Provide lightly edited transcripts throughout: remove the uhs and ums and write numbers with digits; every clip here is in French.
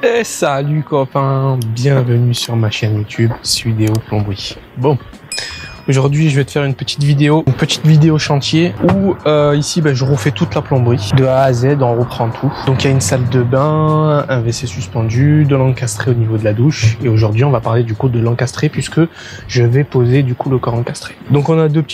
Et salut copains, bienvenue sur ma chaîne YouTube Sudéo Plomberie. Bon, aujourd'hui je vais te faire une petite vidéo chantier où ici je refais toute la plomberie de A à Z, on reprend tout. Donc il y a une salle de bain, un WC suspendu, de l'encastré au niveau de la douche, et aujourd'hui on va parler du coup de l'encastré puisque je vais poser du coup le corps encastré. Donc on a deux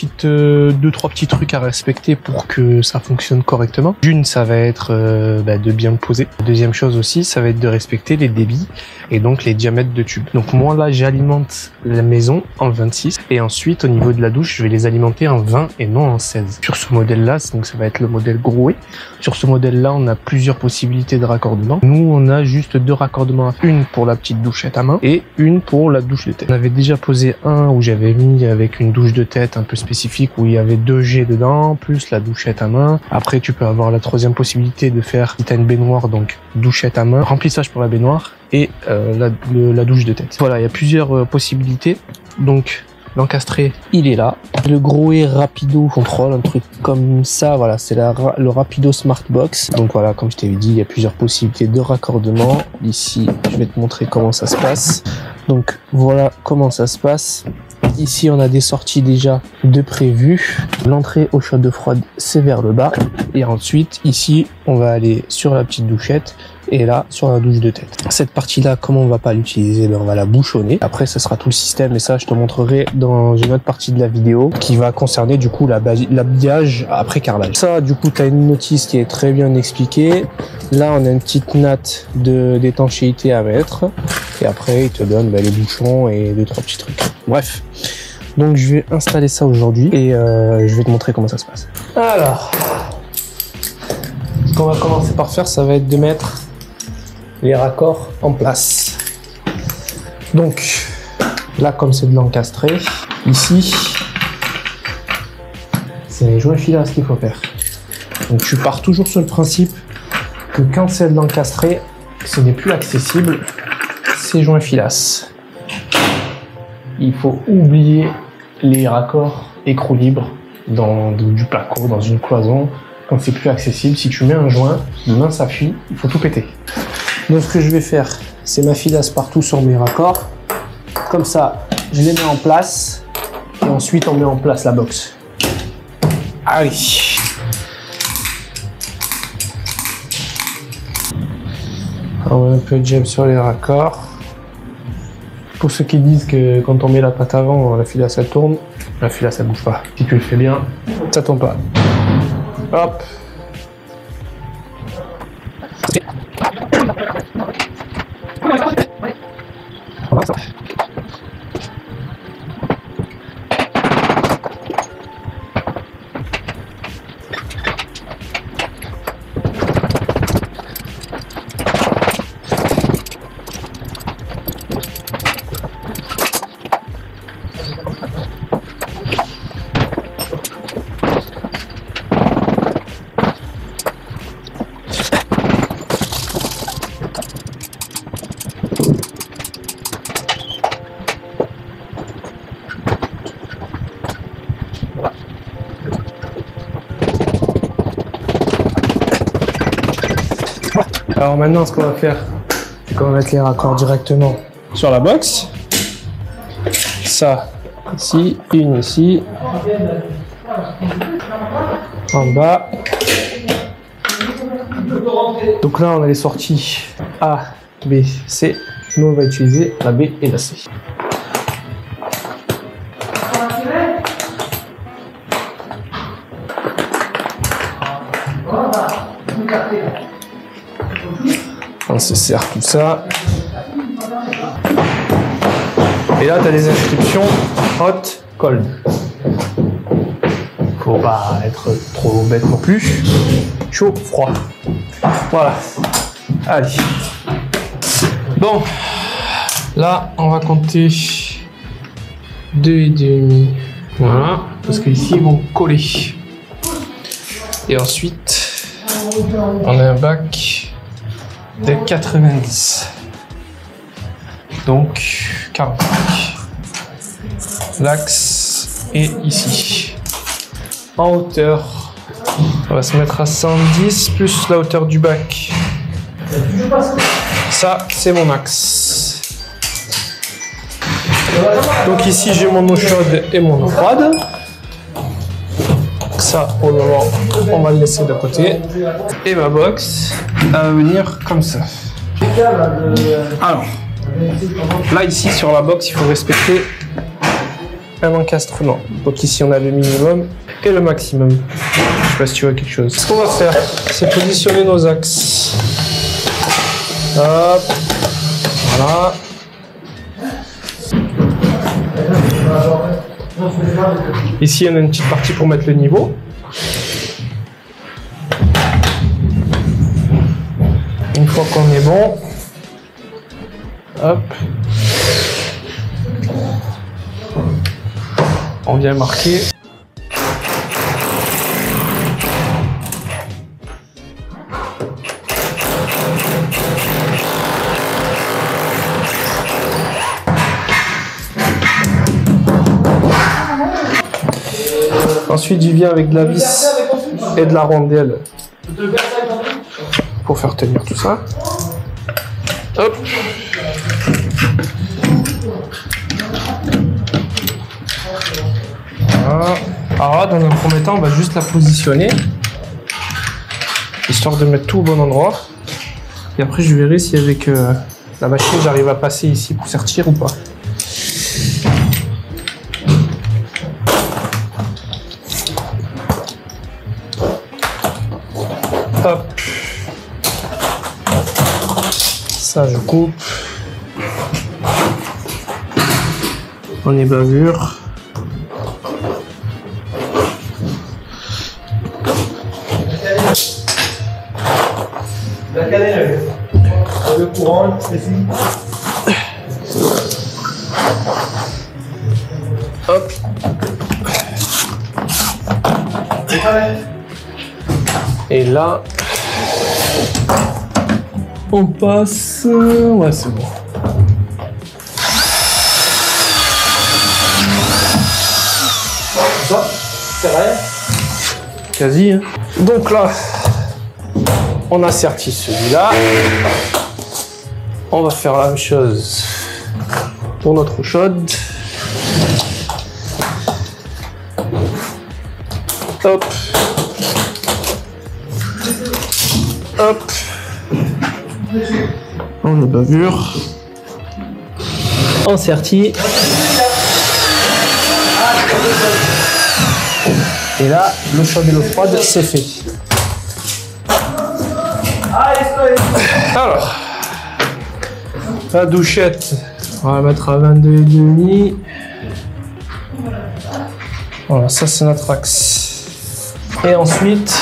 trois petits trucs à respecter pour que ça fonctionne correctement. D'une, ça va être de bien le poser. Deuxième chose aussi, ça va être de respecter les débits et donc les diamètres de tubes. Donc moi là j'alimente la maison en 26 et ensuite au niveau de la douche je vais les alimenter en 20 et non en 16. Sur ce modèle là, donc ça va être le modèle Groué. Sur ce modèle là on a plusieurs possibilités de raccordement. Nous on a juste deux raccordements, une pour la petite douchette à main et une pour la douche de tête. On avait déjà posé un où j'avais mis avec une douche de tête un peu spécifique où il y avait 2 G dedans plus la douchette à main. Après tu peux avoir la troisième possibilité de faire, si tu as une baignoire, donc douchette à main, remplissage pour la baignoire et la douche de tête. Voilà, il y a plusieurs possibilités. Donc l'encastré il est là, le Groué Rapido Control, un truc comme ça, voilà, c'est le Rapido Smart Box. Donc voilà, comme je t'avais dit, il y a plusieurs possibilités de raccordement. Ici je vais te montrer comment ça se passe. Donc voilà comment ça se passe. Ici on a des sorties déjà de prévues. L'entrée aux chaudes froides c'est vers le bas, et ensuite ici on va aller sur la petite douchette et là sur la douche de tête. Cette partie là, comment on va pas l'utiliser, on va la bouchonner. Après ça sera tout le système et ça je te montrerai dans une autre partie de la vidéo qui va concerner du coup l'habillage après carrelage. Ça du coup tu as une notice qui est très bien expliquée. Là on a une petite natte d'étanchéité à mettre et après il te donne les bouchons et 2-3 petits trucs. Bref, donc je vais installer ça aujourd'hui et je vais te montrer comment ça se passe. Alors, ce qu'on va commencer par faire, ça va être de mettre les raccords en place. Donc là, comme c'est de l'encastré, ici c'est les joints filasse qu'il faut faire. Donc tu pars toujours sur le principe que quand c'est de l'encastré, ce n'est plus accessible, ces joints filasse. Il faut oublier les raccords écrou libre dans du placo, dans une cloison. Quand c'est plus accessible, si tu mets un joint, demain ça fuit, il faut tout péter. Donc ce que je vais faire, c'est ma filasse partout sur mes raccords. Comme ça, je les mets en place et ensuite on met en place la box. Allez. On met un peu de gemme sur les raccords. Pour ceux qui disent que quand on met la patte avant, la filasse elle tourne, la filasse elle bouge pas. Si tu le fais bien, ça tourne pas. Hop. Alors maintenant, ce qu'on va faire, c'est qu'on va mettre les raccords directement sur la box. Ça, ici, une ici, en bas. Donc là, on a les sorties A, B, C. Nous, on va utiliser la B et la C. On se serre tout ça. Et là, tu as des inscriptions hot, cold. Faut pas être trop bête non plus. Chaud, froid. Voilà. Allez. Bon. Là, on va compter 2,5. Voilà. Parce qu'ici, ils vont coller. Et ensuite, on a un bac de 90, donc 45. L'axe est ici. En hauteur, on va se mettre à 110 plus la hauteur du bac. Ça, c'est mon axe. Donc ici, j'ai mon eau chaude et mon eau froide. Ça, pour le moment, on va le laisser de côté. Et ma box va venir comme ça. Alors, là, ici, sur la box, il faut respecter un encastrement. Donc ici, on a le minimum et le maximum. Je sais pas si tu vois quelque chose. Ce qu'on va faire, c'est positionner nos axes. Hop. Voilà. Ici, on a une petite partie pour mettre le niveau. Une fois qu'on est bon, hop, on vient marquer. Ensuite, j'y viens avec de la vis et de la rondelle pour faire tenir tout ça. Hop. Voilà. Alors là, dans un premier temps, on va juste la positionner, histoire de mettre tout au bon endroit. Et après, je verrai si avec la machine, j'arrive à passer ici pour sortir ou pas. Hop. Ça, je coupe. On est bavure. Le courant, c'est ici. Hop. Et là, on passe. Ouais, c'est bon. Ça, c'est vrai. Quasi. Hein. Donc là, on a serti celui-là. On va faire la même chose pour notre eau chaude. Hop. Hop. On est bavure. On sertit. Et là, l'eau chaude et l'eau froide, c'est fait. Alors, la douchette, on va la mettre à 22,5. Voilà, ça c'est notre axe. Et ensuite,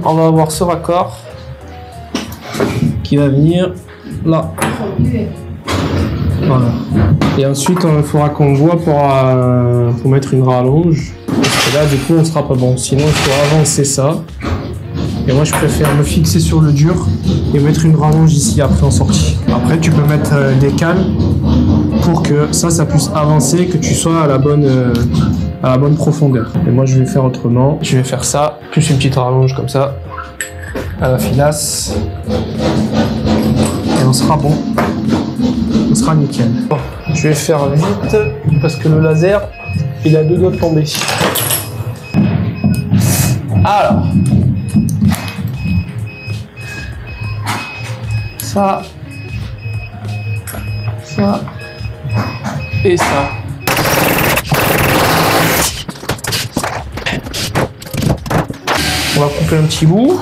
on va avoir ce raccord qui va venir là. Voilà. Et ensuite, il faudra qu'on voit pour mettre une rallonge. Parce que là, du coup, on sera pas bon. Sinon, il faut avancer ça. Et moi, je préfère me fixer sur le dur et mettre une rallonge ici après en sortie. Après, tu peux mettre des cales pour que ça puisse avancer, que tu sois à la bonne profondeur. Et moi, je vais faire autrement. Je vais faire ça, plus une petite rallonge comme ça, à la filasse. Et on sera bon. On sera nickel. Bon, je vais faire vite parce que le laser, il a 2 doigts de tomber. Alors, ça et ça. On va couper un petit bout.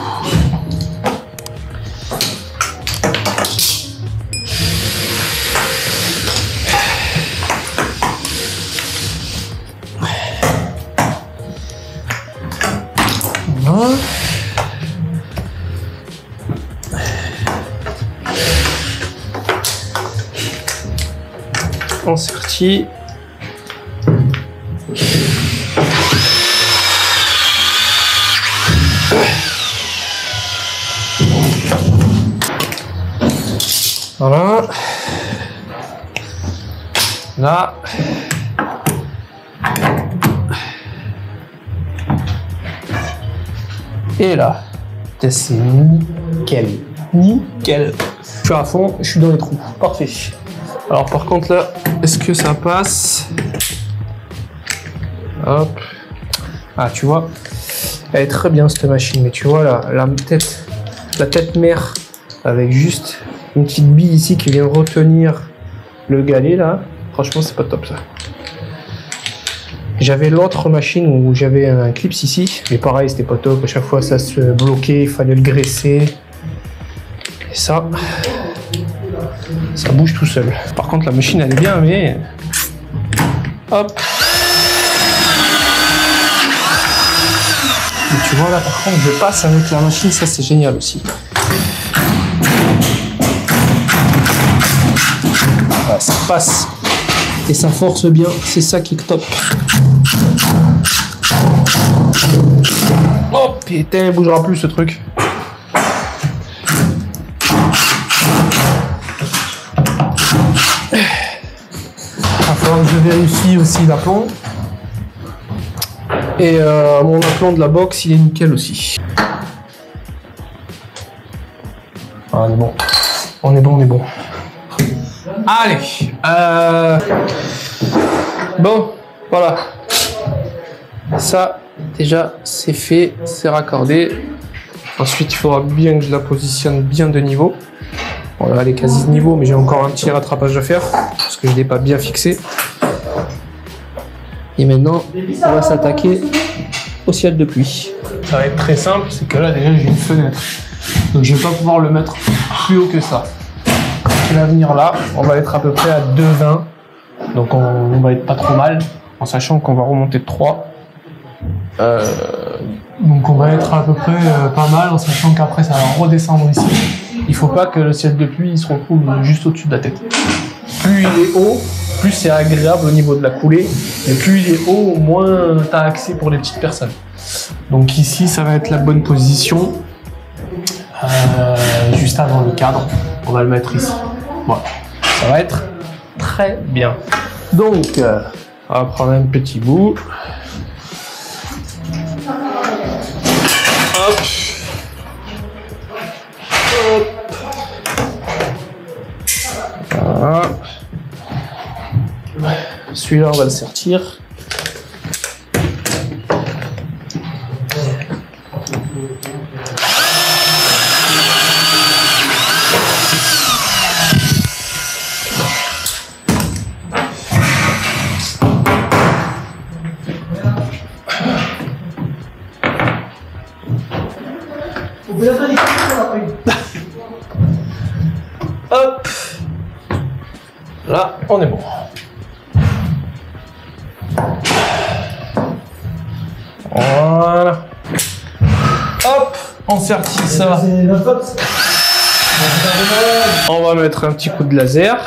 Voilà. On sertit. Voilà. Là. Et là. C'est nickel. nickel. Je suis à fond, je suis dans les trous. Parfait. Alors par contre là, est-ce que ça passe? Hop. Ah tu vois, elle est très bien cette machine, mais tu vois là, la tête mère avec juste une petite bille ici qui vient retenir le galet là. Franchement c'est pas top ça. J'avais l'autre machine où j'avais un clips ici, mais pareil c'était pas top. À chaque fois ça se bloquait, il fallait le graisser. Et ça bouge tout seul. Par contre la machine elle est bien, mais hop. Et tu vois là par contre je passe avec la machine, ça c'est génial aussi. Voilà, ça passe et ça force bien, c'est ça qui est top. Oh putain, il bougera plus ce truc. Il va falloir que je vérifie aussi l'aplomb. Et mon aplomb de la box, il est nickel aussi. Ah, on est bon. On est bon, on est bon. Allez. Bon, voilà. Ça, déjà, c'est fait, c'est raccordé. Ensuite, il faudra bien que je la positionne bien de niveau. Bon, là, elle est quasi de niveau, mais j'ai encore un petit rattrapage à faire parce que je ne l'ai pas bien fixé. Et maintenant, on va s'attaquer au ciel de pluie. Ça va être très simple, c'est que là, déjà, j'ai une fenêtre. Donc, je ne vais pas pouvoir le mettre plus haut que ça. Il va venir là, on va être à peu près à 2,20. Donc, on va être pas trop mal, en sachant qu'on va remonter de 3. Donc on va être à peu près pas mal, en sachant qu'après ça va redescendre ici. Il faut pas que le ciel de pluie il se retrouve juste au-dessus de la tête. Plus il est haut, plus c'est agréable au niveau de la coulée, et plus il est haut, moins tu as accès pour les petites personnes. Donc ici ça va être la bonne position, juste avant le cadre, on va le mettre ici. Voilà, ça va être très bien. Donc on va prendre un petit bout. Hop. Hop. Voilà. Celui-là, on va le sortir. Hop, là on est bon. Voilà. Hop, on sertit ça. On va mettre un petit coup de laser.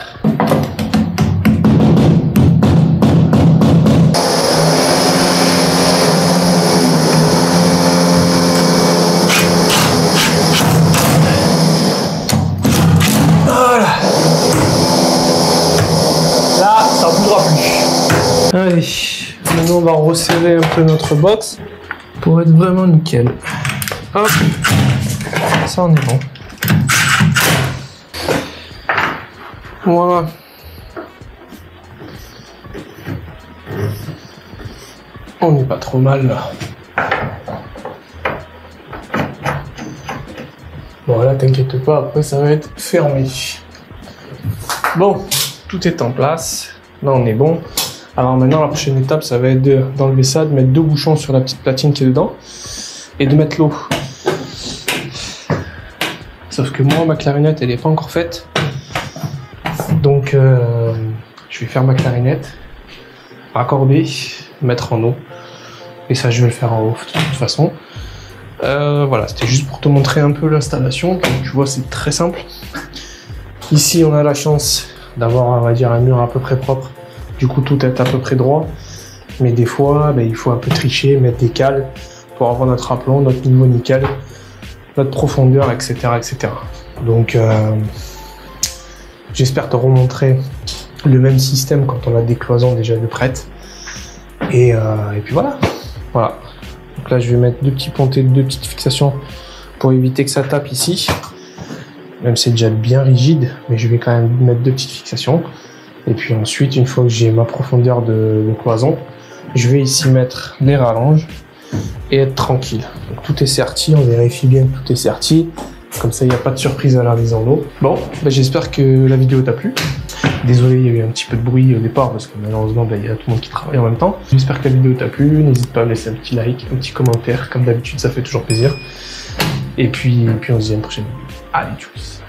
Allez, maintenant on va resserrer un peu notre box pour être vraiment nickel. Hop, ça on est bon. Voilà. On n'est pas trop mal là. Voilà, t'inquiète pas, après ça va être fermé. Bon, tout est en place. Là on est bon. Alors maintenant la prochaine étape ça va être d'enlever ça, de mettre 2 bouchons sur la petite platine qui est dedans et de mettre l'eau. Sauf que moi ma clarinette elle n'est pas encore faite. Donc je vais faire ma clarinette, raccorder, mettre en eau. Et ça je vais le faire en off de toute façon. Voilà, c'était juste pour te montrer un peu l'installation. Tu vois c'est très simple. Ici on a la chance d'avoir on va dire un mur à peu près propre. Du coup, tout est à peu près droit. Mais des fois, il faut un peu tricher, mettre des cales pour avoir notre aplomb, notre niveau nickel, notre profondeur, etc. etc. Donc, j'espère te remontrer le même système quand on a des cloisons déjà de prêtes. Et puis voilà. Voilà. Donc là, je vais mettre 2 petits pontés, 2 petites fixations pour éviter que ça tape ici. même si c'est déjà bien rigide, mais je vais quand même mettre 2 petites fixations. Et puis ensuite, une fois que j'ai ma profondeur de cloison, je vais ici mettre les rallonges et être tranquille. Donc tout est serti, on vérifie bien que tout est serti. Comme ça, il n'y a pas de surprise à la mise en eau. Bon, ben, j'espère que la vidéo t'a plu. Désolé, il y a eu un petit peu de bruit au départ parce que malheureusement, ben, il y a tout le monde qui travaille en même temps. J'espère que la vidéo t'a plu. N'hésite pas à laisser un petit like, un petit commentaire. Comme d'habitude, ça fait toujours plaisir. Et puis on se dit à une prochaine vidéo. Allez, tchuss!